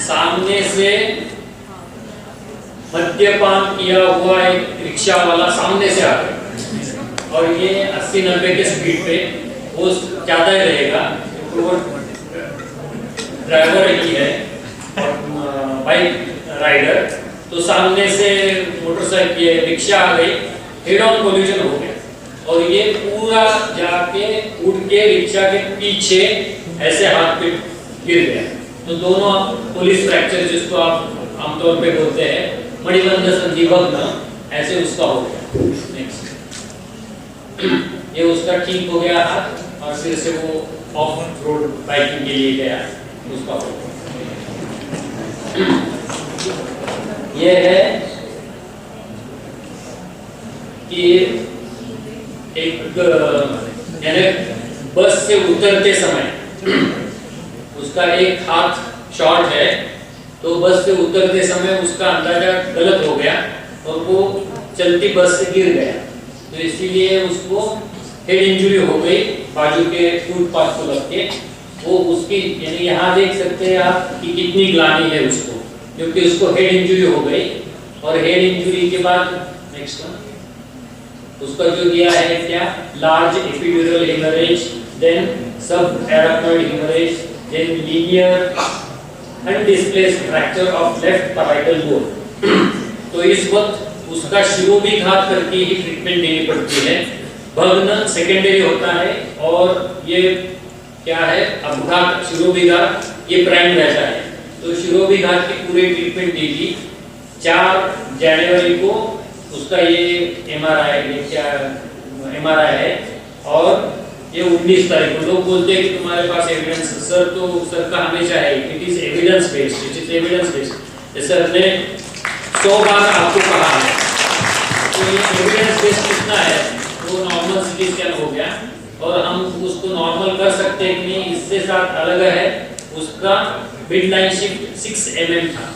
सामने से मद्यपान किया हुआ एक रिक्शा वाला सामने से आ गया और ये 80-90 के स्पीड पे वो ज्यादा ही रहेगा तो वो ड्राइवर ही है और बाइक राइडर, तो सामने से मोटरसाइकिल रिक्शा आ गई, हेड ऑन कोलिजन हो गया और ये पूरा जाके उड़ के रिक्शा के पीछे ऐसे हाथ पे गिर गया। तो दोनों पुलिस फ्रैक्चर जिसको आप आमतौर पे बोलते हैं मणिबंध संधि भग्न, ऐसे उसका हो गया। नेक्स्ट, ये उसका ठीक हो गया हाथ और फिर से वो ऑफ रोड बाइकिंग के लिए गया, उसका हो गया। ये है कि एक यानी बस से उतरते समय उसका एक हाथ शॉर्ट है, तो बस से उतरते समय उसका अंदाजा गलत हो गया और वो चलती बस से गिर गया, तो इसीलिए उसको हेड इंजरी हो गई बाजू के फुटपाथ को लग के। वो उसकी यानी यहाँ देख सकते हैं आप कि कितनी ग्लानि है उसको, क्योंकि उसको हेड इंजरी हो गई और हेड इंजरी के बाद नेक्स्ट उसका जो दिया है क्या, large epidural haemorrhage, then subarachnoid haemorrhage, then linear undisplaced fracture of left parietal bone. तो इस वक्त उसका शिरोविघात करके ही ट्रीटमेंट देनी पड़ती है। भग्न सेकेंडरी होता है और ये क्या है, अपघात शिरोविघात ये प्राइम रहता है। तो शिरोविघात की पूरी ट्रीटमेंट दी थी। 4 जनवरी को उसका ये एमआरआई है और ये 19 तारीख को लोग बोलते हैं कि तुम्हारे पास एविडेंस सर, तो सर का हमेशा है it is evidence based, it is evidence based. Sir ने 100 बार आपको कहा है, तो ये एविडेंस बेस्ड कितना है, वो नॉर्मल सिटी स्कैन हो गया और हम उसको नॉर्मल कर सकते हैं कि नहीं, इससे साथ अलग है। उसका मिडलाइन शिफ्ट 6 mm था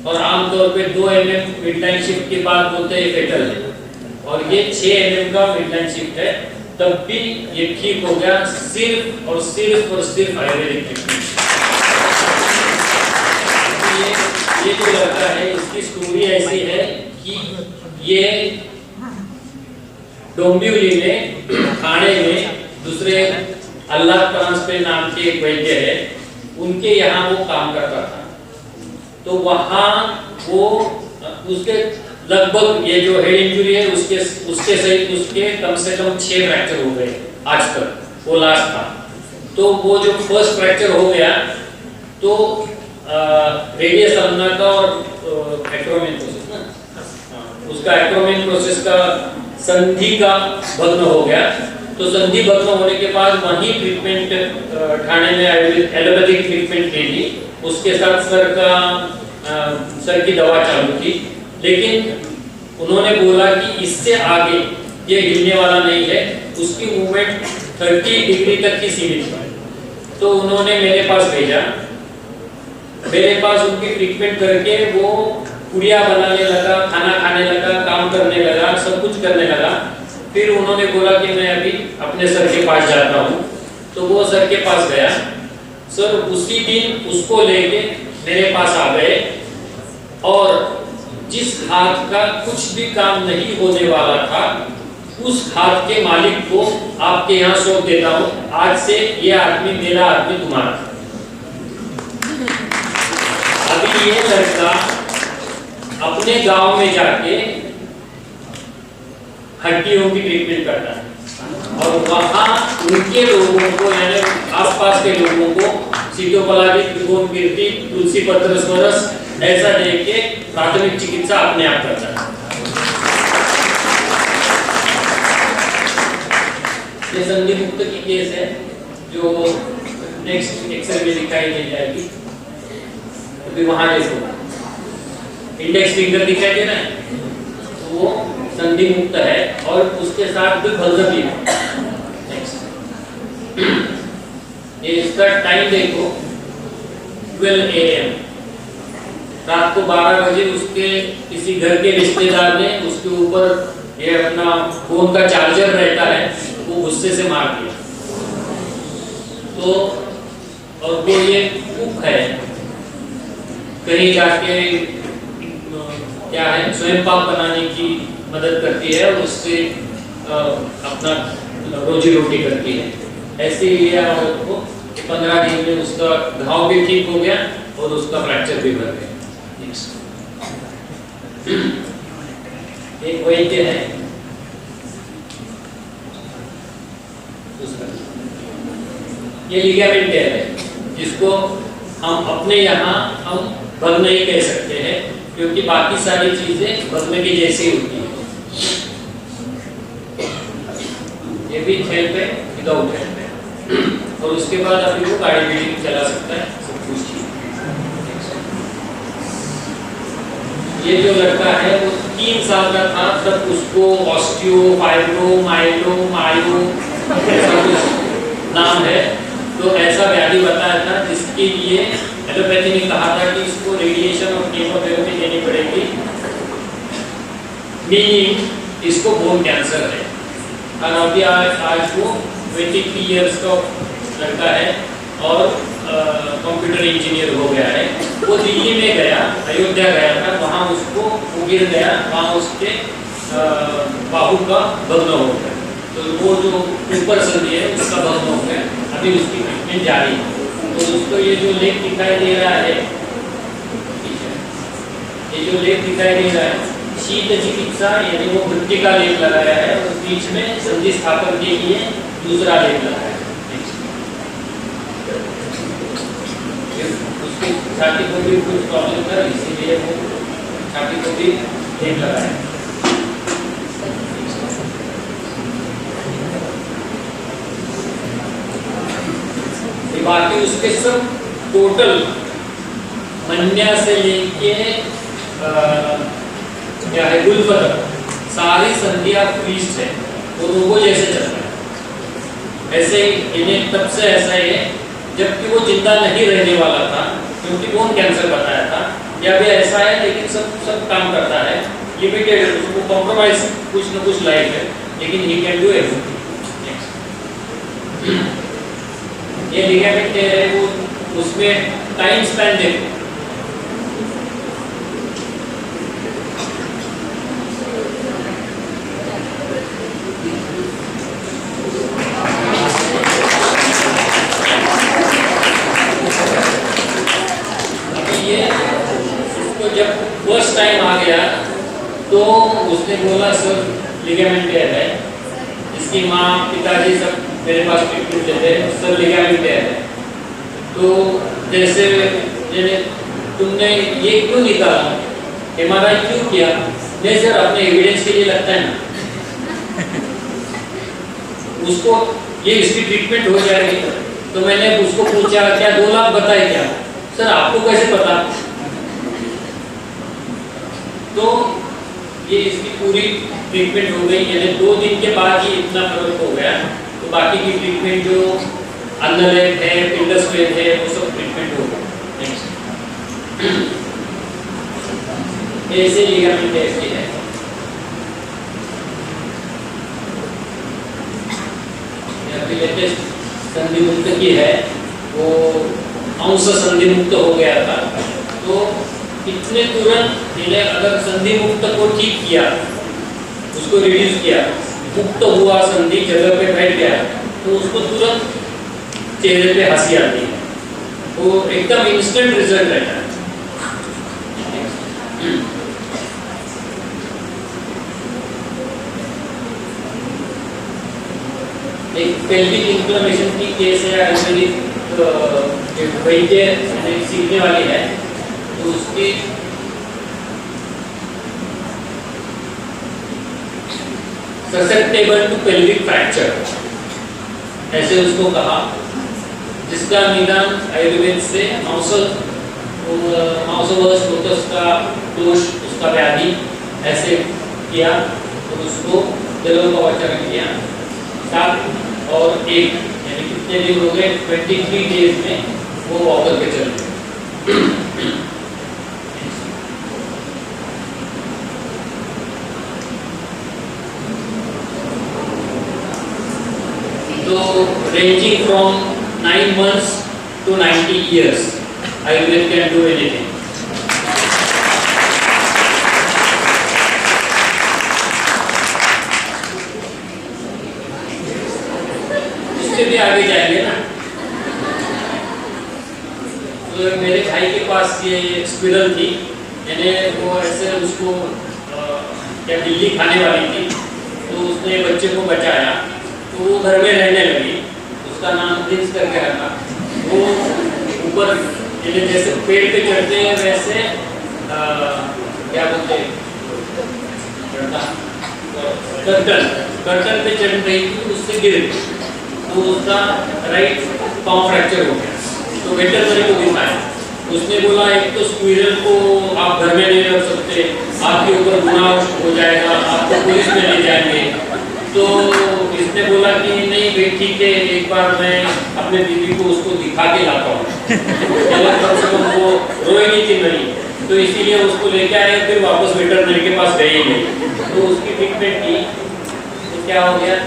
और आमतौर पे 2 mm मिडलाइन शिफ्ट के बाद बोलते हैं फेटल है, और ये 6 mm का मिडलाइन शिफ्ट है, तब भी ये ठीक हो गया सिर्फ और सिर्फ आयुर्वेदिक ट्रीटमेंट। ये जो लड़का है इसकी स्टोरी ऐसी है कि ये डोंबिवली में ठाणे में दूसरे अल्लाह ट्रांसप्ले नाम के एक वैद्य है, उनके यहाँ वो काम करता था। तो वहाँ वो उसके लगभग ये जो हेड इंजरी है उसके सहित उसके कम से कम 6 फ्रैक्चर हो गए आज तक, वो लास्ट था। तो वो जो फर्स्ट फ्रैक्चर हो गया तो रेडियस अल्ना का और एक्रोमिन प्रोसेस ना, उसका एक्रोमिन प्रोसेस का संधि का भग्न हो गया। तो संधि भग्न होने के बाद वही ट्रीटमेंट ठाणे में एलोपैथिक ट्रीटमेंट ले ली, उसके साथ सर की दवा चालू की, लेकिन उन्होंने बोला कि इससे आगे ये हिलने वाला नहीं है, उसकी मूवमेंट 30 डिग्री तक ही सीमित है। तो उन्होंने मेरे पास भेजा, मेरे पास उनकी ट्रीटमेंट करके वो पुड़िया बनाने लगा, खाना खाने लगा, काम करने लगा, सब कुछ करने लगा। फिर उन्होंने बोला कि मैं अभी अपने सर के पास जाता हूँ, तो वो सर के पास गया। सर उसी दिन उसको लेके मेरे पास आ गए और जिस हाथ का कुछ भी काम नहीं होने वाला था उस हाथ के मालिक को आपके यहाँ सौंप देता हूँ, आज से ये आदमी मेरा आदमी तुम्हारा। अभी ये लड़का अपने गांव में जाके हड्डियों की ट्रीटमेंट करता है और वहाँ उनके लोगों को यानी आसपास के लोगों को सीटोपलाजी, त्रिकोण कीर्ति, तुलसी पत्र स्वरस ऐसा दे के प्राथमिक चिकित्सा अपने आप करता है। ये संधि मुक्त की केस है जो नेक्स्ट एक्सरे में दिखाई दे जाएगी। अभी वहां देखो इंडेक्स फिंगर दिखाई दे रहा है, तो वो संधि मुक्त है और उसके साथ भी भग्न भी है। नेक्स्ट, ये इसका टाइम देखो 12 AM, रात को 12 बजे उसके किसी घर के रिश्तेदार ने उसके ऊपर ये अपना फोन का चार्जर रहता है वो गुस्से से मार दिया। तो और वो ये कुक है कहीं जाके क्या है स्वयं पाक बनाने की मदद करती है और उससे अपना रोजी रोटी करती है। ऐसे ही औरत को 15 दिन में उसका घाव भी ठीक हो गया और उसका फ्रैक्चर भी भर गया। एक वैद्य है, ये लिगामेंट है जिसको हम अपने यहाँ हम भग्न नहीं कह सकते हैं क्योंकि बाकी सारी चीजें भग्न की जैसी होती है। ये भी हेल्प है, विदाउट हेल्प है, और उसके बाद अभी वो गाड़ी भी चला सकता है, सब कुछ ठीक। ये जो लड़का है वो 3 साल का था तब उसको ऑस्टियो फाइब्रो माइलो मायो ऐसा कुछ नाम है, तो ऐसा व्याधि बताया था जिसके लिए एलोपैथी ने कहा था कि इसको रेडिएशन और कीमोथेरेपी देनी पड़ेगी, मीनिंग इसको बोन कैंसर है। और अभी आज वो 23 इयर्स का लड़का है और कंप्यूटर इंजीनियर हो गया है। वो दिल्ली में गया, अयोध्या गया था, वहाँ उसको वो गिर गया, वहाँ उसके बाहु का भग्न हो गया, तो वो जो ऊपर संधि है उसका भग्न हो गया। अभी उसकी ट्रीटमेंट जारी है। तो उसको ये जो लेख दिखाई दे रहा है, ये जो लेख दिखाई दे रहा है शीत चिकित्सा, यानी वो मृत्तिका लेख लगाया है और बीच में संधि स्थापन के लिए दूसरा लेख लगाया है। उसकी छाती को भी कुछ प्रॉब्लम था, इसीलिए वो छाती को भी लेख लगाया है। बाकी उसके सब टोटल मन्या से लेके क्या है गुल्फ तक सारी संधियां ट्विस्ट है, वो रोबो जैसे चल रहा है। ऐसे इन्हें तब से ऐसा ही है जबकि वो जिंदा नहीं रहने वाला था क्योंकि बोन कैंसर बताया था, या भी ऐसा है लेकिन सब काम करता है, लिमिटेड, उसको कॉम्प्रोमाइज कुछ न कुछ लाइफ है लेकिन ही कैन डू एवरीथिंग। ये लिगामेंट है वो उसमें टाइम स्पैन देखो, अभी ये उसको जब फर्स्ट टाइम आ गया तो उसने बोला सर लिगामेंट है, इसकी माँ पिताजी सब मेरे पास ट्रीटमेंट देते हैं, सब लिगामेंट है। तो जैसे तुमने ये क्यों निकाला, एमआरआई क्यों किया? नहीं सर अपने एविडेंस के लिए लगता है ना, उसको ये इसकी ट्रीटमेंट हो जाएगी। तो मैंने उसको पूछा क्या 2 लाख बताए क्या? सर आपको कैसे पता? तो ये इसकी पूरी ट्रीटमेंट हो गई, यानी 2 दिन के बाद ही इतना फर्क हो गया। तो बाकी की ट्रीटमेंट जो अन्नलेप है, पिंडस्वेद है, वो सब ट्रीटमेंट हो गया। ऐसे लिगामेंट ऐसे है। लेटेस्ट संधि मुक्त की है, वो अंश संधि मुक्त हो गया था। तो इतने तुरंत इन्हें अगर संधि मुक्त को ठीक किया, उसको रिड्यूस किया, मुक्त हुआ, संधि जगह पे बैठ गया, तो उसको तुरंत चेहरे पे हंसी आती है, वो एकदम इंस्टेंट रिजल्ट रहता है। एक पेल्विक इन्फ्लेमेशन की केस है, आयुर्वेदिक वैद्य सीखने वाली है, तो उसकी ससेप्टेबल टू पेल्विक फ्रैक्चर ऐसे उसको कहा, जिसका निदान आयुर्वेद से मांसवश लोटस का दोष, उसका व्याधि ऐसे किया, तो उसको जलों का वचन किया 7 और 1 यानी कितने दिन हो गए, 23 डेज में वो वॉक करके चल गए। तो ranging from 9 months to 90 years, Ayurveda can do anything. पास ये स्क्विरल थी, यानी वो ऐसे उसको क्या बिल्ली खाने वाली थी, तो उसने बच्चे को बचाया, तो वो घर में रहने लगी। उसका नाम प्रिंस करके रखा। वो ऊपर जैसे पेड़ पे चढ़ते हैं वैसे क्या बोलते हैं, कर्टन पे चढ़ रही थी, उससे गिर गई, तो उसका राइट पाँव फ्रैक्चर हो गया। तो वेटरनरी को दिखाया, उसने बोला एक तो स्क्विरल को आप घर में नहीं रख सकते, आपके ऊपर गुनाह हो जाएगा, आपको पुलिस में ले जाएंगे। तो इसने बोला कि नहीं भाई ठीक है, एक बार मैं अपने बीवी को उसको दिखा के लाता हूँ, कम से कम वो रोएगी कि नहीं। तो इसीलिए उसको लेके आए, फिर वापस वेटरनरी के पास गए ही नहीं। तो उसकी ट्रीटमेंट की, तो क्या हो गया,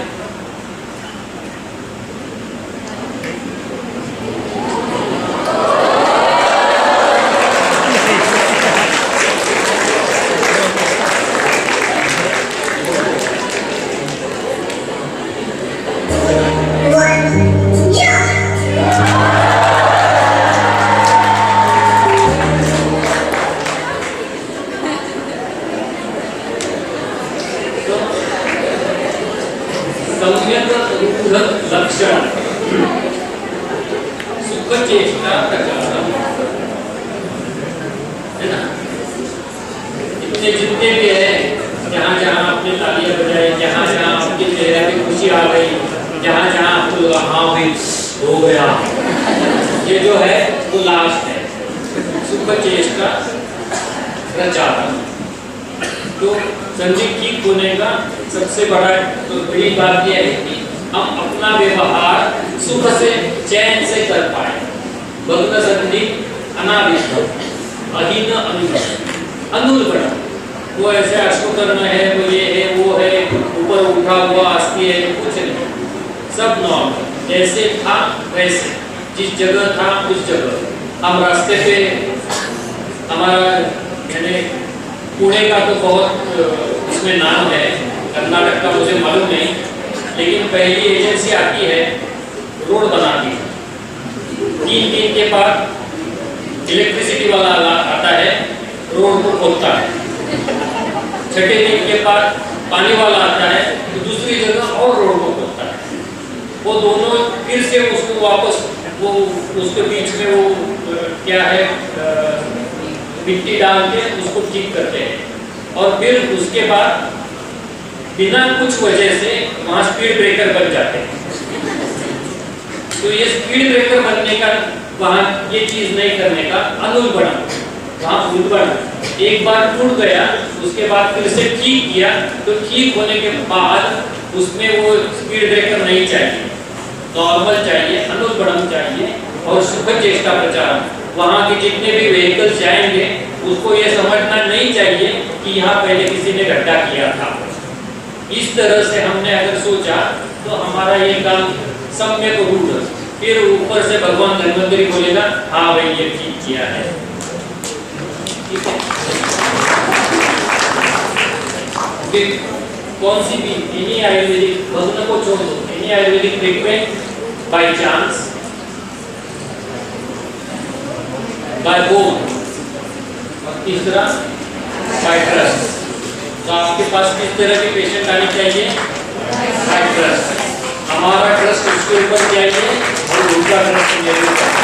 लक्षण सुख चेष्टा प्रचारम, है ना। इतने जितने भी है, जहाँ जहाँ आपने तालियां बजाई, जहाँ जहाँ आपके चेहरे पे खुशी आ गई, जहाँ जहाँ आपको लगा हाँ भाई हो गया, ये जो है वो लास्ट है, सुख चेष्टा प्रचारम। तो संधि ठीक होने का सबसे बड़ी बात यह है कि हम अपना व्यवहार सुख से चैन से कर पाए। भग्न संधि अनादिष्ट अहीन अनुलग्न, वो ऐसे अश्वकर्ण है, वो ये है वो है, ऊपर उठा हुआ अस्थि है, कुछ नहीं, सब नॉर्मल जैसे था वैसे, जिस जगह था उस जगह। हम रास्ते पे हमारा यानी पुणे का तो बहुत उसमें नाम है, कर्नाटक का मुझे मालूम नहीं, लेकिन पहली एजेंसी आती है, रोड बनाती है, 3 दिन के बाद इलेक्ट्रिसिटी वाला आता है, रोड को खोलता है, 6ठे दिन के बाद पानी वाला आता है, तो दूसरी जगह और रोड को खोलता है। वो दोनों फिर से उसको वापस वो उसके बीच में वो क्या है मिट्टी डाल के उसको ठीक करते हैं, और फिर उसके बाद बिना कुछ वजह से वहाँ स्पीड ब्रेकर बन जाते हैं। तो ये स्पीड ब्रेकर बनने का, वहाँ ये चीज नहीं करने का अनुलग्न, वहाँ उल्बण, एक बार टूट गया उसके बाद फिर से ठीक किया, तो ठीक होने के बाद उसमें वो स्पीड ब्रेकर नहीं चाहिए, नॉर्मल चाहिए, अनुलग्न चाहिए। और सुख चेष्टा प्रचार, वहाँ के जितने भी व्हीकल्स जाएंगे उसको ये समझना नहीं चाहिए कि यहाँ पहले किसी ने गड्ढा किया था। इस तरह से हमने अगर सोचा तो हमारा ये काम सम्यक रूढ़, फिर ऊपर से भगवान धन्वंतरी बोलेगा हाँ भाई ये ठीक किया है। ठीक है, फिर कौन सी भी एनी आयुर्वेदिक भग्न को छोड़ दो, any Ayurvedic treatment by chance, bye bone, और तीसरा बाय ट्रस्ट। तो आपके पास किस तरह के पेशेंट आने चाहिए? बाय ट्रस्ट, हमारा ट्रस्ट उसके ऊपर चाहिए और उनका ट्रस्ट मेरे ऊपर।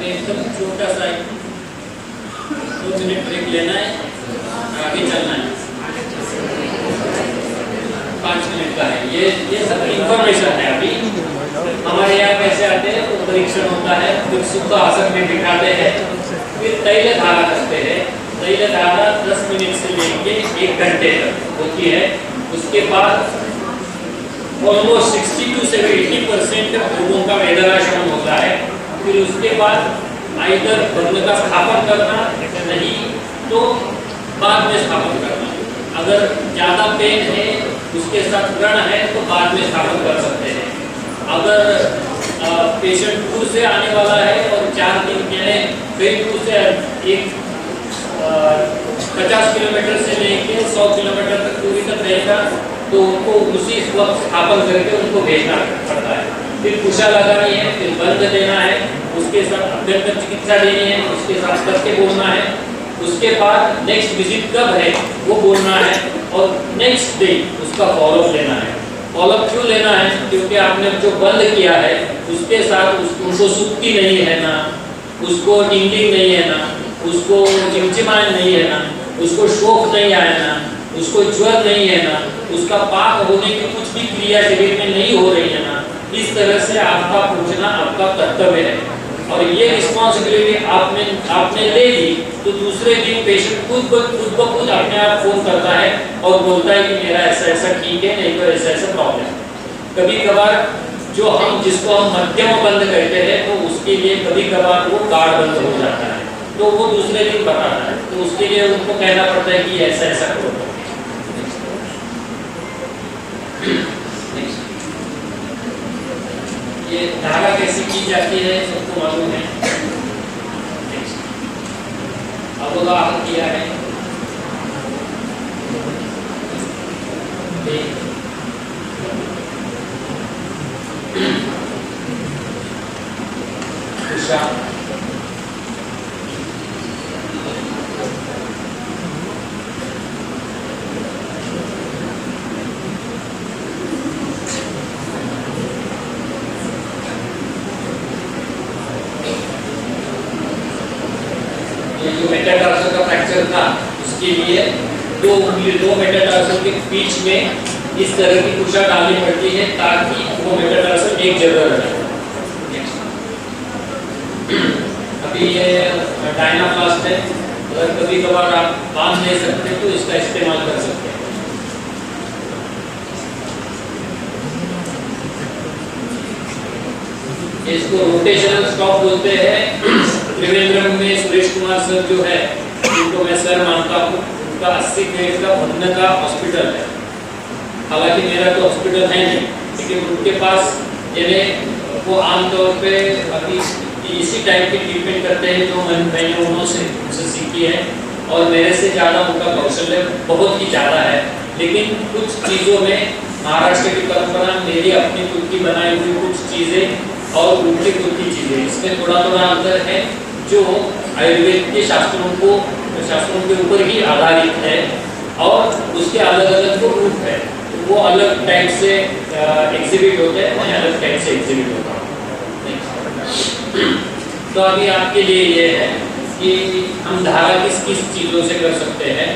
एकदम छोटा सा 2 मिनट ब्रेक लेना है, आगे चलना है, 5 मिनट का है। ये सब इंफॉर्मेशन है। अभी हमारे यहाँ कैसे आते हैं तो परीक्षण होता है, फिर सुख आसन में बिठाते हैं, फिर तैल धारा करते हैं। तैल धारा 10 मिनट से लेके 1 घंटे तक होती है। उसके बाद ऑलमोस्ट 60 से 80% लोगों का वेदनाशमन होता है। फिर उसके बाद आइदर भग्न का स्थापन करना, नहीं तो बाद में स्थापन करना। अगर ज़्यादा पेन है उसके साथ व्रण है तो बाद में स्थापन कर सकते हैं। अगर पेशेंट दूर से आने वाला है और 4 दिन यानी कई दूर से 1 50 किलोमीटर से लेके 100 किलोमीटर तक दूरी तक रहेगा तो उनको उसी वक्त स्थापन करके उनको भेजना पड़ता है। फिर कुशा लगानी है, फिर बंद देना है, उसके साथ अभ्यंतर चिकित्सा देनी है, उसके साथ करके बोलना है। उसके बाद नेक्स्ट विजिट कब है वो बोलना है और नेक्स्ट डे उसका फॉलोअप लेना है। फॉलोअप क्यों लेना है? क्योंकि आपने जो बंद किया है उसके साथ उसको सुक्ति नहीं है ना, उसको टिंगलिंग नहीं है ना, उसको चिमचिमाहट नहीं है ना, उसको शोक नहीं आया ना, उसको ज्वर नहीं है ना, उसका पाक होने की कुछ भी क्रिया शरीर में नहीं हो रही है ना। इस तरह से आपका पूछना आपका कर्तव्य है और ये रिस्पॉन्सिबिलिटी आपने ले ली तो दूसरे दिन पेशेंट खुद ब खुद अपने आप फोन करता है और बोलता है कि मेरा ऐसा ऐसा ठीक है, नहीं तो ऐसा ऐसा प्रॉब्लम है। कभी कभार जिसको हम मध्यम बंद कहते हैं तो उसके लिए कभी कभार वो कार्ड बंद हो जाता है तो वो दूसरे दिन बताता है, तो उसके लिए उनको कहना पड़ता है कि ऐसा ऐसा करो। ये धागा कैसे की जाती है सबको मालूम है। अवगाह किया है उषा मेटाटार्सल का फ्रैक्चर था उसके लिए दो मेटाटार्सल के बीच में इस तरह की कुशा डालनी पड़ती है ताकि वो मेटाटार्सल एक जगह रहे। अभी ये डायनाप्लास्ट है, अगर कभी कभार आप बांध नहीं सकते तो इसका इस्तेमाल कर सकते हैं। इसको रोटेशनल स्टॉप बोलते हैं। त्रिवेंद्रम में सुरेश कुमार सर जो है जिनको मैं सर मानता हूँ, उनका 80 बेड का भवन का हॉस्पिटल है। हालांकि मेरा तो हॉस्पिटल है नहीं, लेकिन उनके पास यानी वो आमतौर पे अभी इसी टाइप की ट्रीटमेंट करते हैं जो मैंने उनसे सीखी है और मेरे से ज़्यादा उनका कौशल्य बहुत ही ज़्यादा है। लेकिन कुछ चीज़ों में महाराष्ट्र की परंपरा, मेरी अपनी खुद की बनाई हुई कुछ चीज़ें और उनकी खुद की चीज़ें, इसमें थोड़ा थोड़ा अंतर है जो आयुर्वेद के शास्त्रों के ऊपर ही आधारित है और उसके अलग अलग जो रूप है वो अलग टाइप से एग्जिबिट होते हैं, मैं अलग टाइप से एग्जिबिट होता हूँ। तो अभी आपके लिए ये है कि हम धारा किस किस चीज़ों से कर सकते हैं।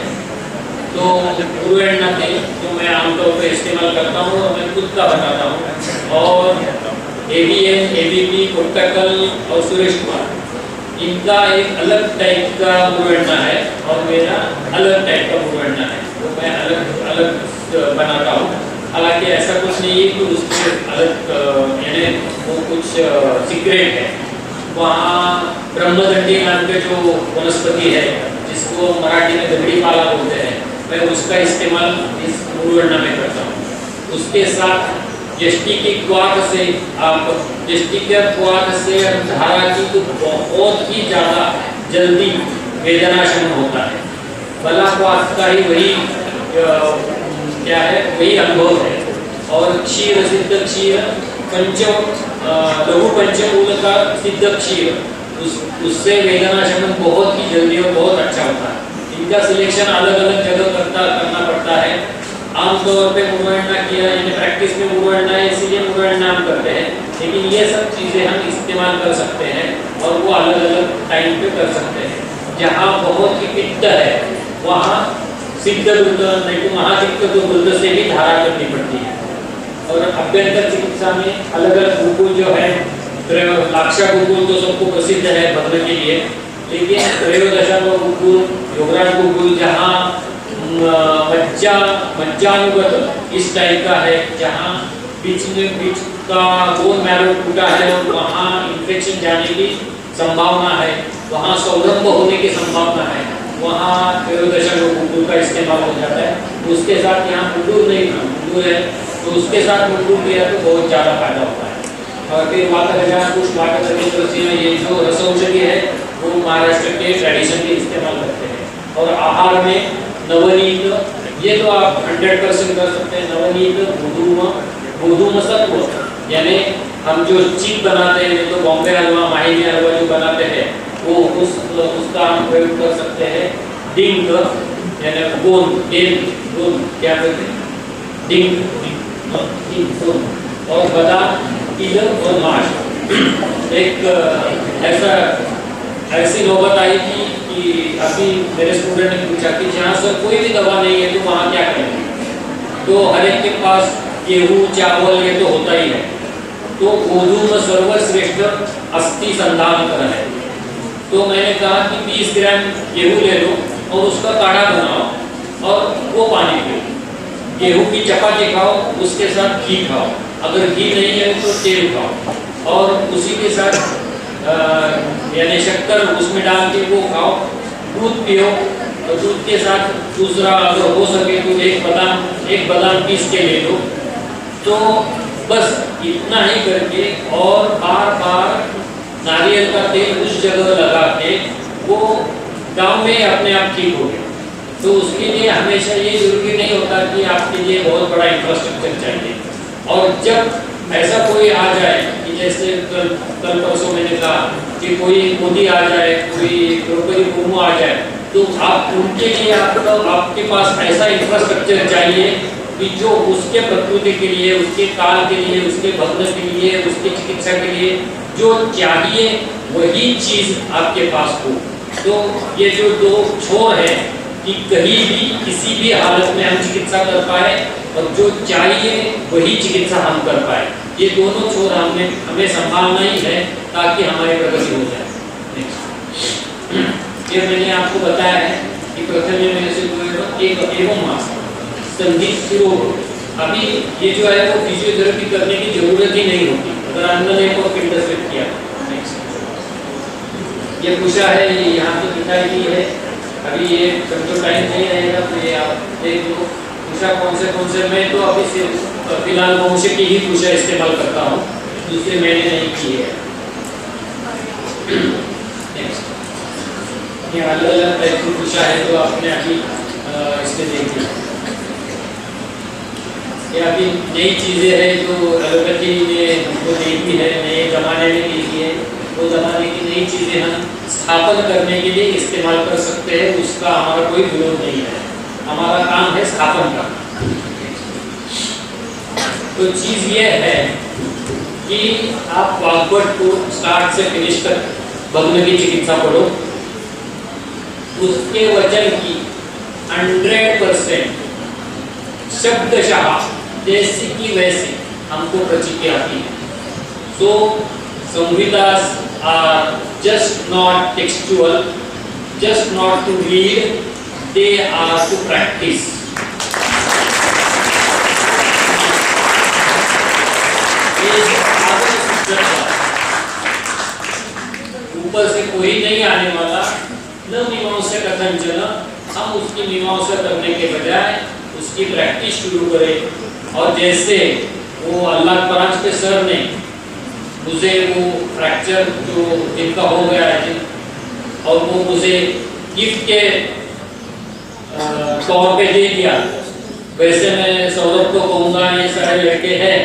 तो गुरुएंडा तेल जो मैं आमतौर पर इस्तेमाल करता हूँ और मैं खुद का बनाता हूँ, और ABM, ABP, कोट्टकल और सुरेश कुमार, इनका एक अलग टाइप का गुरुएंडा है और मेरा अलग टाइप का गुरुएंडा है, वो मैं अलग अलग बनाता हूँ। हालांकि ऐसा कुछ नहीं है कि उसके अलग यानी वो कुछ सीक्रेट है। वहाँ ब्रह्मदंडी नाम के जो वनस्पति है जिसको मराठी में दगड़ी पाला बोलते हैं, मैं उसका इस्तेमाल इस गुरुएंडा में करता हूँ। उसके साथ जस्टी की क्वाक से धारा की तो बहुत ही ज़्यादा जल्दी वेदनाशमन होता है। बला क्वाक का ही वही क्या है, वही अनुभव है। और क्षीर सिद्ध क्षीर लघु पंचमूल का सिद्ध क्षीर, उससे वेदनाशमन बहुत ही जल्दी और बहुत अच्छा होता है। इनका सिलेक्शन अलग अलग जगह करना पड़ता है। आमतौर पे मुरुएंडा किया यानी प्रैक्टिस में मुरुएंडा है, इसीलिए मुरुएंडा हम करते हैं। लेकिन ये सब चीज़ें हम इस्तेमाल कर सकते हैं और वो अलग अलग टाइम पे कर सकते हैं। जहाँ बहुत ही पित्त है वहाँ सिद्ध दुर्द नहीं तो महासिद्ध दुर्द से भी धारा करनी पड़ती है। और अभ्यंतर चिकित्सा में अलग अलग गुरुकुल जो है, लाक्षा गुरुकुल तो सबको प्रसिद्ध है भद्र के लिए, लेकिन त्रयोदशा गुरुकुल, योगराज गुरुकुल जहाँ मज्जानुगत इस टाइप का है, जहाँ बीच का बोन मैरो टूटा है और वहाँ इन्फेक्शन जाने की संभावना है, वहाँ सौरंभ होने की संभावना है, वहाँ त्रयोदशा गुरुकुल का इस्तेमाल हो जाता है। उसके साथ यहाँ मुंडूर नहीं था, मुंडूर है तो उसके साथ मुंडूर किया तो बहुत ज़्यादा फायदा होता है। और फिर वाटर ये जो रसौषधि है वो महाराष्ट्र के ट्रेडिशनली इस्तेमाल करते हैं। और आहार में नवनीत, ये तो आप 100% कर सकते हैं। नवनीत, गोधूम सत्व, यानी हम जो चीज बनाते हैं, तो बॉम्बे हलवा, माहिनी हलवा जो बनाते हैं, वो उसका हम प्रयोग कर सकते हैं। डिंक यानी गोंद, क्या कहते हैं, डिंक, और बादाम, तिल और माश। एक ऐसी नौबत आई थी कि अभी मेरे स्टूडेंट ने पूछा कि जहाँ सर कोई भी दवा नहीं है तो वहाँ क्या करें। तो हर एक के पास गेहूँ, चावल ये तो होता ही है। तो गोधूम सर्वश्रेष्ठ अस्थि संधानकर है। तो मैंने कहा कि 20 ग्राम गेहूँ ले लो और उसका काढ़ा बनाओ और वो पानी पियो। गेहूँ की चपाती खाओ, उसके साथ घी खाओ, अगर घी नहीं है तो तेल खाओ, और उसी के साथ यानी शक्कर उसमें डाल के वो खाओ। दूध पियो, और दूध के साथ दूसरा अगर हो सके तो एक बादाम पीस के ले लो। तो बस इतना ही करके, और बार बार नारियल का तेल उस जगह लगा के वो गांव में अपने आप ठीक हो गया। तो उसके लिए हमेशा ये जरूरी नहीं होता कि आपके लिए बहुत बड़ा इंफ्रास्ट्रक्चर चाहिए। और जब ऐसा कोई आ जाए कि जैसे कल परसों मैंने कहा कि कोई मोदी आ जाए, कोई द्रौपदी मुर्मू आ जाए, तो आप उनके लिए आपके पास ऐसा इंफ्रास्ट्रक्चर चाहिए कि जो उसके प्रकृति के लिए, उसके काल के लिए, उसके भग्न के लिए, उसकी चिकित्सा के लिए जो चाहिए वही चीज आपके पास हो। तो ये जो दो छोर है कि कहीं भी किसी भी हालत में हम चिकित्सा कर पाए, और जो चाहिए वही चिकित्सा हम कर पाए, ये दोनों छोर हमें संभालना ही है ताकि हमारी प्रगति हो जाए। ये मैंने आपको बताया है कि प्रथम में से एक एवं मास संगीत शुरू हो। अभी ये जो है वो फिजियोथेरेपी करने की जरूरत ही नहीं होती अगर अंगने को पिंड से किया। ये पूछा है, यहाँ पे दिखाई दी है। अभी ये तो टाइम नहीं रहेगा, तो ये आप देख लो। पूछा कौन से मैं तो अभी सिर्फ फिलहाल वंश की ही पूछा इस्तेमाल करता हूँ, दूसरे मैंने नहीं की है। ये अलग अलग टाइप की पूछा है, तो आपने अभी इसमें देख लिया। ये अभी नई चीज़ें हैं जो एलोपैथी ने हमको देखी है, नए ज़माने में देखी है। वो ज़माने की नई चीज़ें हम स्थापन करने के लिए इस्तेमाल कर सकते हैं, उसका हमारा कोई विरोध नहीं है। हमारा काम है स्थापन करना। तो चीज़ ये है कि आप वाग्भट को स्टार्ट से फिनिश तक भग्न की चिकित्सा पढ़ो, उसके वचन की 100% शब्दशः जैसी की वैसी हमको प्रचिति आती है। So संहितास are just not textual, just not to read, they are to practice. ऊपर से कोई नहीं आने वाला, न मीमांसा कथन चल, हम उसकी मीमांसा करने के बजाय उसकी प्रैक्टिस शुरू करें। और जैसे वो अल्लाह पराज के सर ने मुझे वो फ्रैक्चर जो जिनका हो गया है, और वो मुझे गिफ्ट के तौर पे दे दिया, वैसे मैं सौरभ को कहूँगा ये सारे लड़के हैं,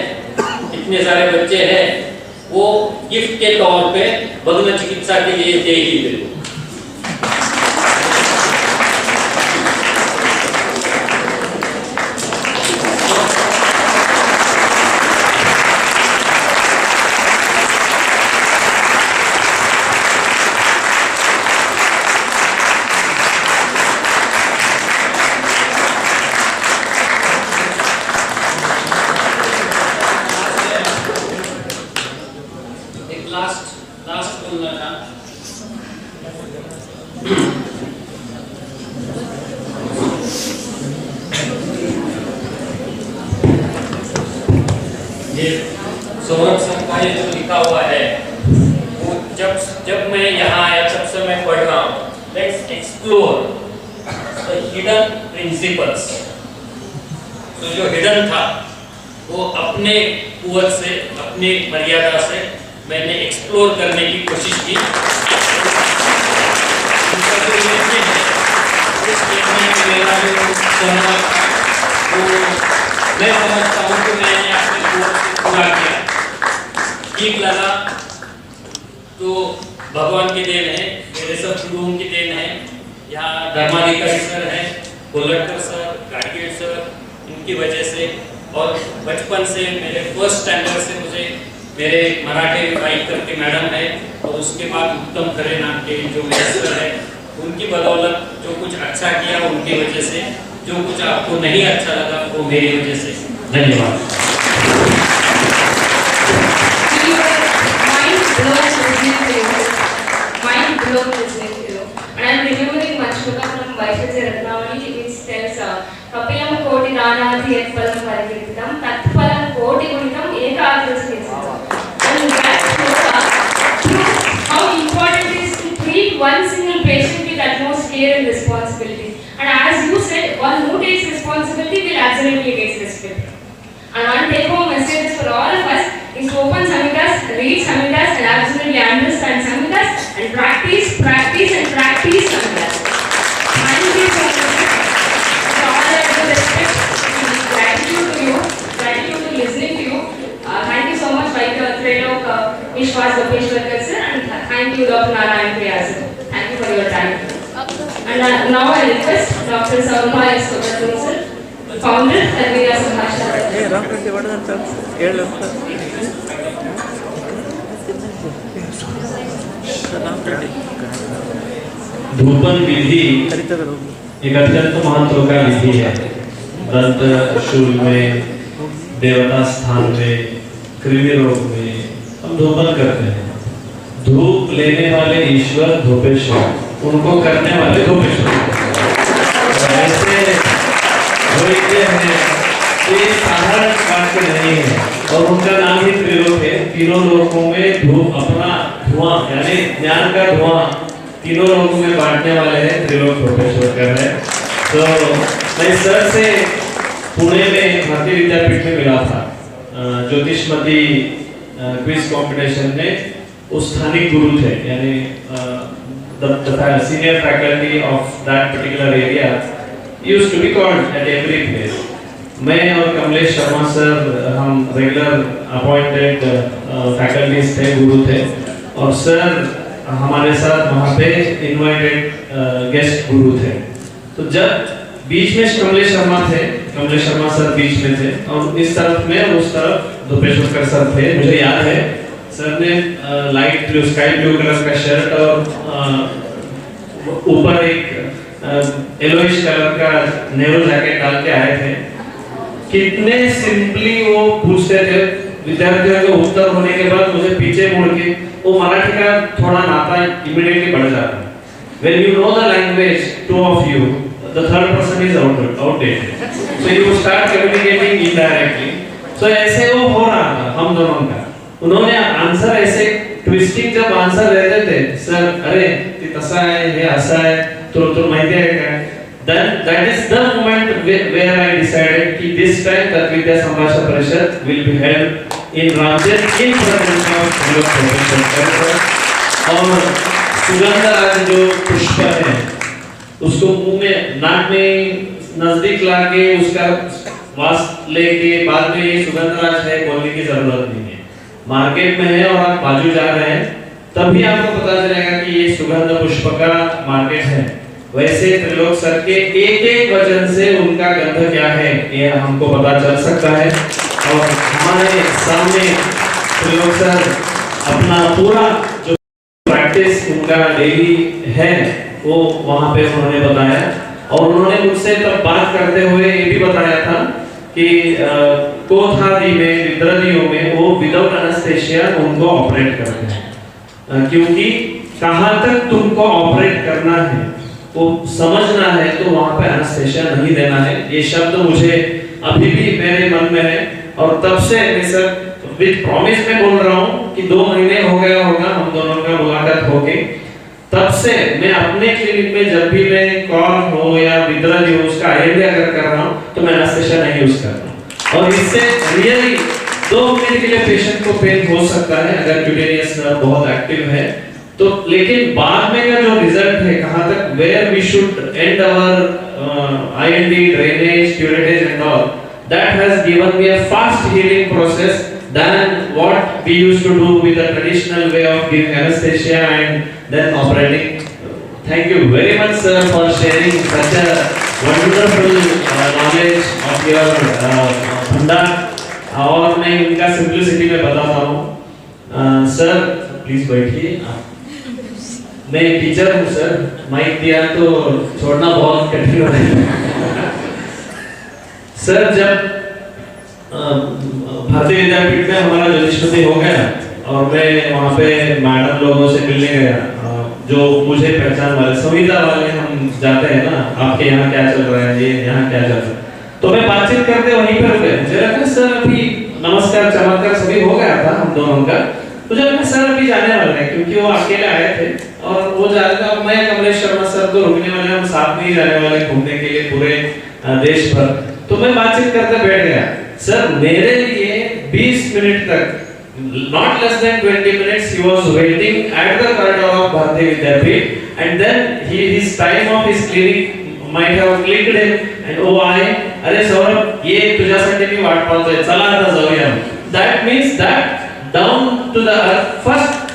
इतने सारे बच्चे हैं, वो गिफ्ट के तौर पे भग्न चिकित्सा के लिए दे ही दे दो। लास्ट बोलना था। ये सौरभ सर का ये जो लिखा हुआ है, वो जब मैं यहाँ आया तब से मैं पढ़ रहा हूँ। Let's explore the hidden principles. तो जो हिडन था वो अपने कुवत से, अपनी मर्यादा से मैंने एक्सप्लोर करने की कोशिश की। इस ट्रीटमेंट में मेरा जो कहना था वो मैं समझता हूँ कि मैंने अपने कोर्स को पूरा किया, ठीक लगा। तो भगवान की देन है, मेरे सब गुरुओं की देन है। यहाँ धर्माधिकारी सर हैं, कोलटकर सर, गाडगेट सर, इनकी वजह से, और बचपन से मेरे फर्स्ट स्टैंडर्ड से मुझे मेरे मराठी वाइफ करके मैडम है, और उसके बाद उत्तम खरे नाम के जो मेरे सर है, उनकी बदौलत जो कुछ अच्छा किया उनकी वजह से, जो कुछ आपको नहीं अच्छा लगा वो मेरी वजह से। धन्यवाद। And I'm remembering one shloka from Vaishnavi Ratnavali which tells Kapilam Koti Nanati Yat Palam Parikritam Tat Palam Koti Gunitam Ekagrasya. And that shloka proves how important it is to treat one single patient with utmost care and responsibility. And as you said, one who takes responsibility will absolutely get respect. And one take-home message for all of us is to open Samhitas, read Samhitas, and absolutely understand Samhitas, and practice Samhitas. Thank you so much. With all that due respect, gratitude to you, gratitude to listening to you. Thank you so much, Vaidya Trilok, Vishwas Gopeshwarkar sir, and thank you, Dr. Narayan Priya sir. Thank you for your time. And now I request Dr. Saurabha S. Kotathur sir, founder, Tarvira Subhasha. धूपन विधि एक अत्यंत महत्व का विधि है। दंत शूल में, देवता स्थान में, कृमि रोग में हम धूपन करते हैं। धूप लेने वाले ईश्वर धूपेश्वर, उनको करने वाले धूपेश्वर। ऐसे वैद्य हैं, ये साधारण बात नहीं है, और उनका नाम ही त्रिलोक है। तीनों लोकों में धूप अपना धुआं यानी ज्ञान का धुआं तीनों लोगों में बांटने वाले हैं, त्रिलोक धूपेश्वर है। तो मैं सर से पुणे में भारतीय विद्यापीठ में मिला था, ज्योतिषमती क्विज कंपटीशन में। उस स्थानिक गुरु थे, यानी the senior faculty of that particular area used to be called at every place. मैं और कमलेश शर्मा सर हम रेगुलर अपॉइंटेड फैकल्टीज थे, गुरु थे, और सर हमारे साथ वहाँ पे इनवाइटेड गेस्ट गुरु थे। तो जब बीच में कमलेश शर्मा थे, कमलेश शर्मा सर बीच में थे, और इस तरफ में और उस तरफ धूपेश्वर सर थे। मुझे याद है सर ने light blue, sky blue colour का शर्ट और ऊपर एक येलोइश कलर का नेहरू जैकेट डाल के आए थे। कितने सिंपली वो पूछते थे विद्यार्थियों के उत्तर होने के बाद मुझे पीछे मुड़ के वो मराठी का थोड़ा नाता इमीडिएटली बढ़ जाता है। When you know the language, two of you, the third person is outdated. So you start communicating indirectly. So ऐसे वो हो रहा था हम दोनों का। उन्होंने आंसर ऐसे ट्विस्टिंग जब आंसर देते थे, सर अरे ये तसा है, ये ऐसा है, तो माहिती है क्या? Then that is the moment where I decided कि this time तत्विद्या संभाषण परिषद will be held in Ramjet in presence of Trilok Professor. और सुगंधराज जो पुष्प है उसको मुंह में, नाक में नजदीक लाके उसका वास लेके बाद में ये सुगंधराज है बोलने की जरूरत नहीं है। मार्केट में है और आप बाजू जा रहे हैं तभी आपको पता चलेगा कि ये सुगंध पुष्प का मार्केट है। वैसे त्रिलोक सर के एक एक वचन से उनका गंध क्या है ये हमको पता चल सकता है। और हमारे सामने त्रिलोक सर अपना पूरा जो प्रैक्टिस उनका डेली है वो वहाँ पे उन्होंने बताया। और उन्होंने मुझसे तब बात करते हुए ये भी बताया था कि कोथादी में, विद्रदियों में वो विदाउट एनेस्थेसिया उनको ऑपरेट करते हैं, क्योंकि कहाँ तक तुमको ऑपरेट करना है वो समझना है तो वहाँ पे एनेस्थेसिया नहीं देना है। ये शब्द मुझे अभी भी मेरे मन में है और तब से मैं सर विद प्रॉमिस में बोल रहा हूँ कि 2 महीने हो गया होगा हम दोनों का मुलाकात हो गई। तब से मैं अपने क्लिनिक में जब भी मैं कॉल हो या विद्रदी हो उसका आइडिया अगर कर रहा हूँ तो मैं एनेस्थेसिया नहीं यूज कर रहा हूँ। और इससे रियली 2 मिनट के लिए पेशेंट को पेन हो सकता है अगर क्यूटेनियस नर्व बहुत एक्टिव है तो लेकिन बाद में का जो रिजल्ट है कहाँ तक where we should end our IND drainage, curettage and all, that has given me a fast healing process than what we used to do with the traditional way of giving anesthesia and then operating. Thank you very much sir for sharing such a wonderful knowledge of your bhandar. और मैं इनका simplicity में बताता हूँ। Sir please बैठिए। मैं teacher हूँ sir, mic दिया तो छोड़ना बहुत कठिन हो रहा है। सर जब भारतीय विद्यापीठ में हमारा ज्योतिष्मति हो गया और मैं वहाँ पे मैडम लोगों से मिलने गया जो मुझे पहचान वाले संविदा वाले हम जाते हैं ना, आपके यहाँ क्या चल रहा है, ये यहाँ क्या चल रहा है, तो मैं बातचीत करते वहीं पर गए। मुझे लगा सर अभी नमस्कार चमत्कार सभी हो गया था हम दोनों का, मुझे लगा सर अभी जाने वाले हैं क्योंकि वो अकेले आए थे और वो जा रहे थे। अब मैं कमलेश शर्मा सर तो रुकने वाले, हम साथ में ही जाने वाले घूमने के लिए पूरे देश भर। तो मैं बातचीत करते बैठ गया। सर मेरे लिए 20 मिनट तक, not less than 20 minutes he was waiting at the corridor of Bharati Vidyapit and then his time of his clinic might have clicked him and oh अरे सौरभ ये तुझ्यासाठी मी वाट पाहतोय, चला आता जाऊया। That means that down to the earth,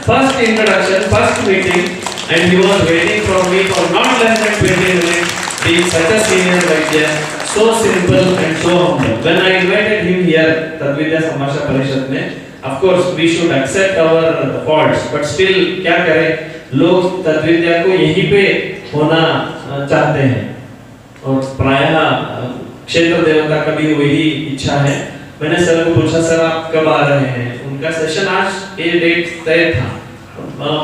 first introduction, first meeting, and he was waiting for me for not less than 20 minutes, being such a senior Vaidya, so simple and so humble. When I invited him here, तद्विद्या समाशा परिषद में, of course we should accept our faults, but still क्या करें, लोग तद्विद्या को यहीं पे होना चाहते हैं और प्रायः क्षेत्र देवता का भी वही इच्छा है। मैंने सर को पूछा सर आप कब आ रहे हैं, उनका सेशन आज ये डेट तय था।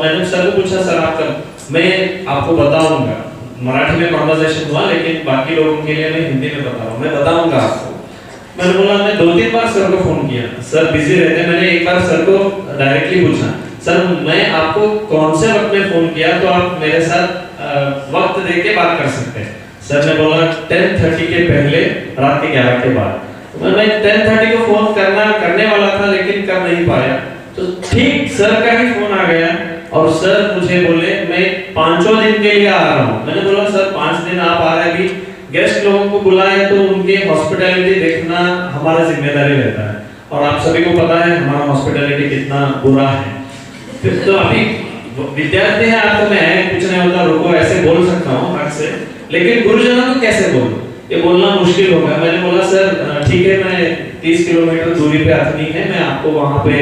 मैंने सर को पूछा सर आप कब, मैं आपको बताऊंगा। मराठी में कॉन्वर्सेशन हुआ लेकिन बाकी लोगों के लिए मैं हिंदी में बता रहा हूँ, मैं बताऊंगा आपको। मैंने बोला, मैं 2-3 बार सर को फोन किया, सर बिजी रहते। मैंने एक बार सर को डायरेक्टली पूछा सर मैं आपको कौन से वक्त में फोन किया तो आप मेरे साथ वक्त दे के बात कर सकते हैं। सर ने बोला 10:30 के पहले, रात के 11 के बाद। मैं 10:30 को फोन करने वाला था लेकिन कर नहीं पाया, तो ठीक सर का ही फोन आ गया और सर मुझे बोले मैं 5 दिन के लिए आ रहा हूँ। मैंने बोला सर 5 दिन आप आ रहे हैं, भी गेस्ट लोगों को बुलाए तो उनके हॉस्पिटैलिटी देखना हमारा जिम्मेदारी रहता है और आप सभी को पता है हमारा हॉस्पिटैलिटी कितना बुरा है। फिर तो अभी विद्यार्थी है आपको मैं कुछ नहीं होता, रुको ऐसे बोल सकता हूँ हक से, लेकिन गुरुजनों को कैसे बोलूं, ये बोलना मुश्किल होगा। मैंने बोला सर ठीक है, मैं 30 किलोमीटर दूरी पे अथनी है, मैं आपको वहां पे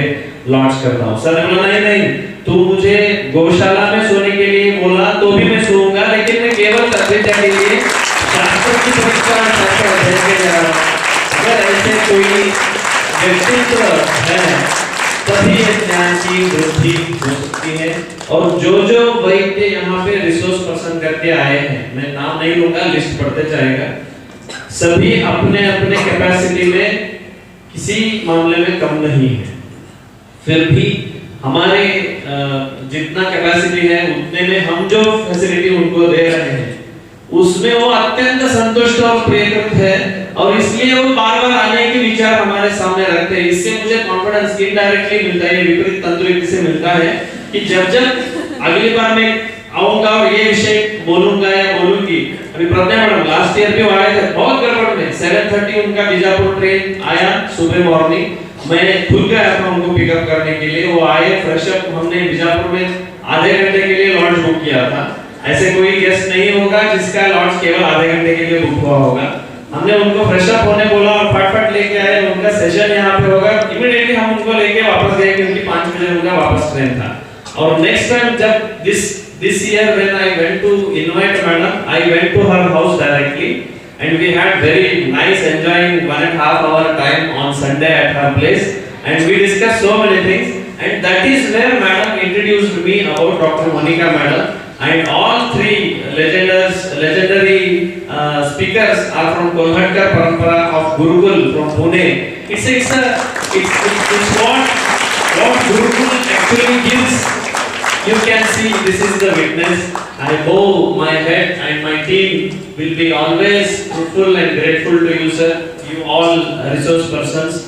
लॉन्च करता हूँ। सर ने बोला नहीं तू मुझे गौशाला में सोने के लिए बोला तो भी मैं सोऊंगा, लेकिन मैं केवल तद्विद्या के लिए शास्त्र की परीक्षा अध्ययन के जा रहा हूँ। अगर ऐसे कोई व्यक्तित्व है तभी ज्ञान की वृद्धि हो सकती है। और जो वैद्य यहाँ पे रिसोर्स पर्सन करके आए हैं, मैं नाम नहीं लूंगा, लिस्ट पढ़ते जाएगा, सभी अपने अपने कैपेसिटी में किसी मामले में कम नहीं है। फिर भी हमारे जितना कैपेसिटी है उतने में हम जो फैसिलिटी उनको दे रहे हैं उसमें वो अत्यंत संतुष्ट और प्रेरित है और इसलिए वो बार-बार आने के विचार हमारे सामने रखते हैं। इससे मुझे कॉन्फिडेंस इनडायरेक्टली मिलता है, विपरीत तंत्र से मिलता है कि जब अगली बार मैं आऊंगा और ये विषय बोलूंगा या बोलूंगी। अभी प्रज्ञा मैडम लास्ट ईयर भी आए थे, बहुत गड़बड़ में 7:30 उनका बीजापुर ट्रेन आया सुबह मॉर्निंग, मैं खुद गया था उनको पिकअप करने के लिए। वो आए फ्रेश अप, हमने बीजापुर में आधे घंटे के लिए लॉन्च बुक किया था। ऐसे कोई गेस्ट नहीं होगा जिसका लॉन्च केवल आधे घंटे के लिए बुक हुआ होगा। हमने उनको फ्रेश अप होने बोला और फटाफट लेके आए, उनका सेशन यहाँ पे होगा। इमीडिएटली हम उनको लेके वापस गए क्योंकि 5 बजे उनका वापस ट्रेन था। और नेक्स्ट टाइम जब this year when I went to invite madam, I went to her house directly and we had very nice enjoying 1.5 hour time on Sunday at her place and we discussed so many things, and that is where madam introduced me about Dr. Monica madam, and all 3 legendary speakers are from Kolhatkar Parampara of Gurukul from Pune. It's what Gurukul actually gives. You can see this is the witness. I bow my head and my team will be always fruitful and grateful to you sir, you all resource persons,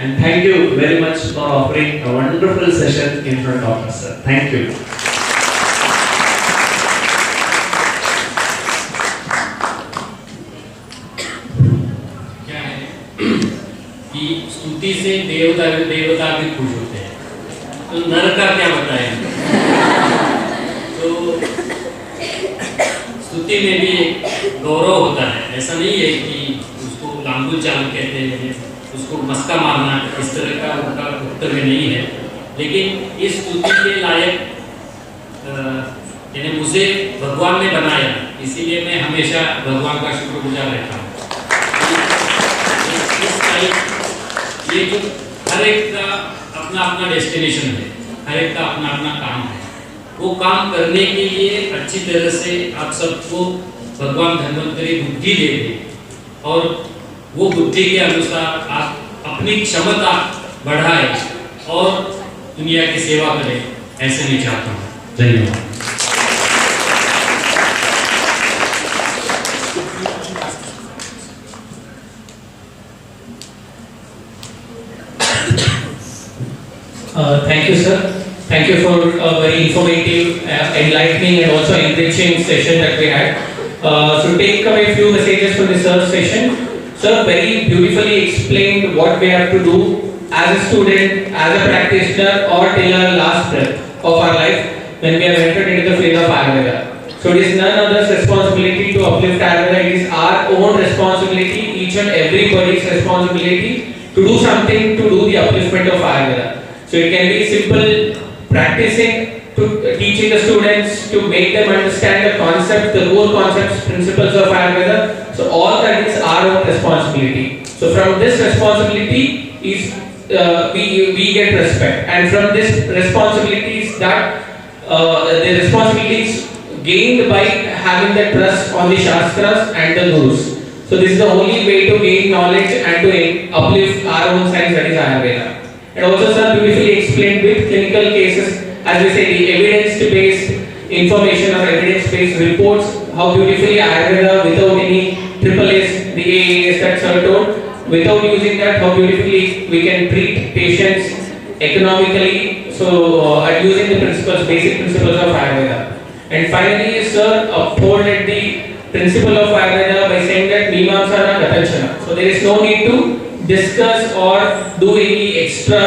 and thank you very much for offering a wonderful session in front of us sir. Thank you. कि स्तुति से देवता भी खुश होते हैं, तो नर का क्या बताएं। तो स्तुति में भी गौरव होता है, ऐसा नहीं है कि उसको लांगू चाल कहते हैं, उसको मस्का मारना, इस तरह का उनका वक्तव्य नहीं है। लेकिन इस स्तुति के लायक यानी मुझे भगवान ने बनाया, इसीलिए मैं हमेशा भगवान का शुक्रगुजार रहता हूँ। ये जो हर एक का अपना अपना डेस्टिनेशन है, हर एक का अपना अपना काम है, वो काम करने के लिए अच्छी तरह से आप सबको भगवान धन्वंतरी बुद्धि दे दे और वो बुद्धि के अनुसार आप अपनी क्षमता बढ़ाए और दुनिया की सेवा करें, ऐसे मैं चाहता हूँ। धन्यवाद। Thank you, sir. Thank you for a very informative, enlightening, and also enriching session that we had. So take away a few messages from the sir's session. Sir very beautifully explained what we have to do as a student, as a practitioner, or till our last breath of our life when we have entered into the field of Ayurveda. So it is none other's responsibility to uplift Ayurveda. It is our own responsibility, each and everybody's responsibility to do something to do the upliftment of Ayurveda. So it can be simple practicing, to teaching the students, to make them understand the concept, the core concepts, principles of Ayurveda. So all that is our own responsibility. So from this responsibility is we get respect, and from this responsibility is that the responsibilities gained by having the trust on the Shastras and the Gurus. So this is the only way to gain knowledge and to uplift our own science, that is Ayurveda. And also sir beautifully explained with clinical cases, as we say, the evidence-based information or evidence-based reports, how beautifully Ayurveda without any AAAs, the AAs that sir told, without using that, how beautifully we can treat patients economically, so using the principles, basic principles of Ayurveda. And finally sir upholded the principle of Ayurveda by saying that Mimamsana Katanchana. So there is no need to discuss or do any extra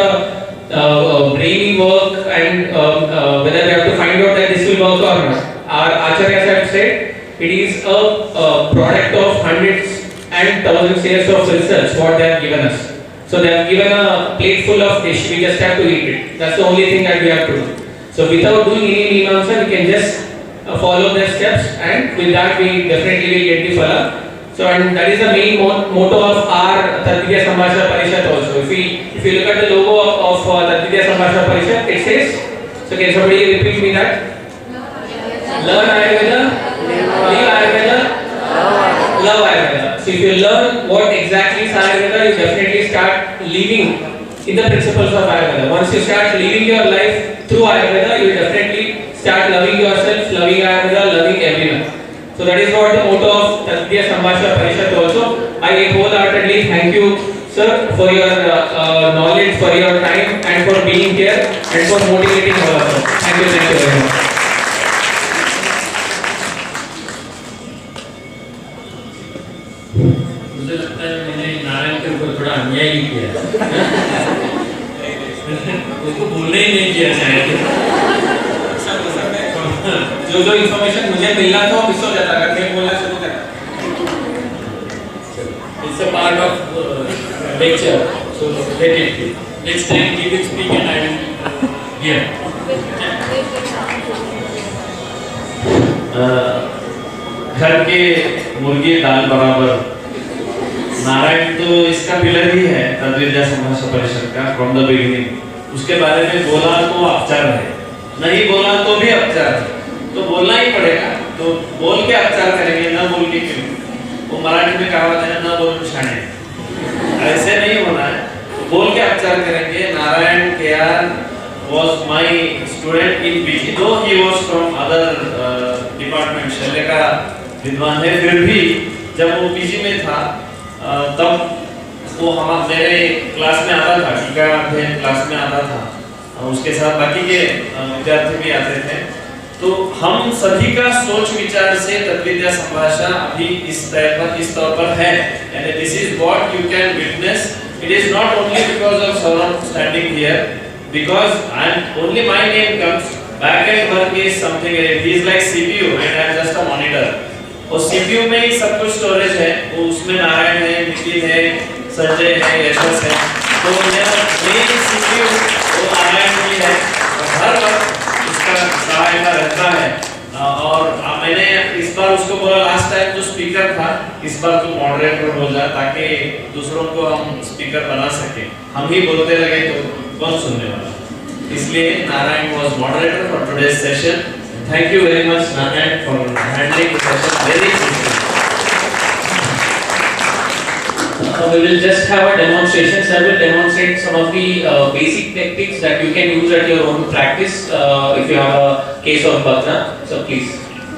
brainy work and whether we have to find out that this will work or not. Our Acharyas have said it is a product of hundreds and thousands years of research what they have given us. So they have given a plate full of dish, we just have to eat it. That's the only thing that we have to do. So without doing any Mimamsa, we can just follow their steps, and with that we definitely will get the phala. So and that is the main motto of our Tatvidya Sambhashana Parishad also. If you look at the logo of Tatvidya Sambhashana Parishad, it says, so can somebody repeat me that? Learn Ayurveda, live Ayurveda, love Ayurveda. So if you learn what exactly is Ayurveda, you definitely start living in the principles of Ayurveda. Once you start living your life through Ayurveda, you definitely start loving yourself, loving Ayurveda, loving everyone. So that is what the motto of Tatvidya Sambhashana Parishad also. I wholeheartedly thank you, sir, for your knowledge, for your time, and for being here and for motivating all of us. Thank you very much. मुझे लगता है मैंने नारायण के ऊपर थोड़ा अन्याय ही किया, उसको बोलने ही नहीं किया शायद। जो इंफॉर्मेशन मुझे मिलना था वो मिस हो जाता अगर मैं बोलना शुरू करता। It's a part of lecture, so let it be. Next time he will speak and I will hear. घर के मुर्गी दाल बराबर, नारायण तो इसका पिलर ही है तद्विद्या संभाषा परिषद का फ्रॉम द बिगिनिंग। उसके बारे में बोला तो अपचार है, नहीं बोला तो भी अपचार है, तो बोलना ही पड़ेगा। तो बोल के अपचार करेंगे, ना बोल के क्यों? वो मराठी में कहावत है ना बोल छाने, ऐसे नहीं होना है, बोल के अपचार करेंगे। Narayan KR was my student in PG, though he was from other department, शल्य का विद्वान है, फिर भी जब वो PG में था तब वो मेरे क्लास में आता था, टीका अध्ययन क्लास में आता था, उसके साथ बाकी के विद्यार्थी भी आते थे। तो हम सभी का सोच विचार से तद्विद्या संभाषा अभी इस तौर पर है, यानी this is what you can witness It is not only because of Saurabh standing here, because only my name comes. Backend work is something. He is like CPU and I am just a monitor. और CPU में ही सब कुछ storage है, वो उसमें नारायण है, नितिन है, संजय है, यशस है, तो मेरा मेन CPU वो नारायण ही है, हर वक्त उसका सहायता रहता है, और मैंने इस बार उसको बोला लास्ट टाइम जो स्पीकर था, इस बार तू मॉडरेटर हो जा ताकि दूसरों को हम स्पीकर बना सके, हम ही बोलते लगे तो कौन सुनने वाला, इसलिए Narayan was moderator for today's session. Thank you very much, Narayan, for handling the session very easily. We will just have a demonstration. Sir will demonstrate some of the basic techniques that you can use at your own practice if you have a case of Bhagna. So please.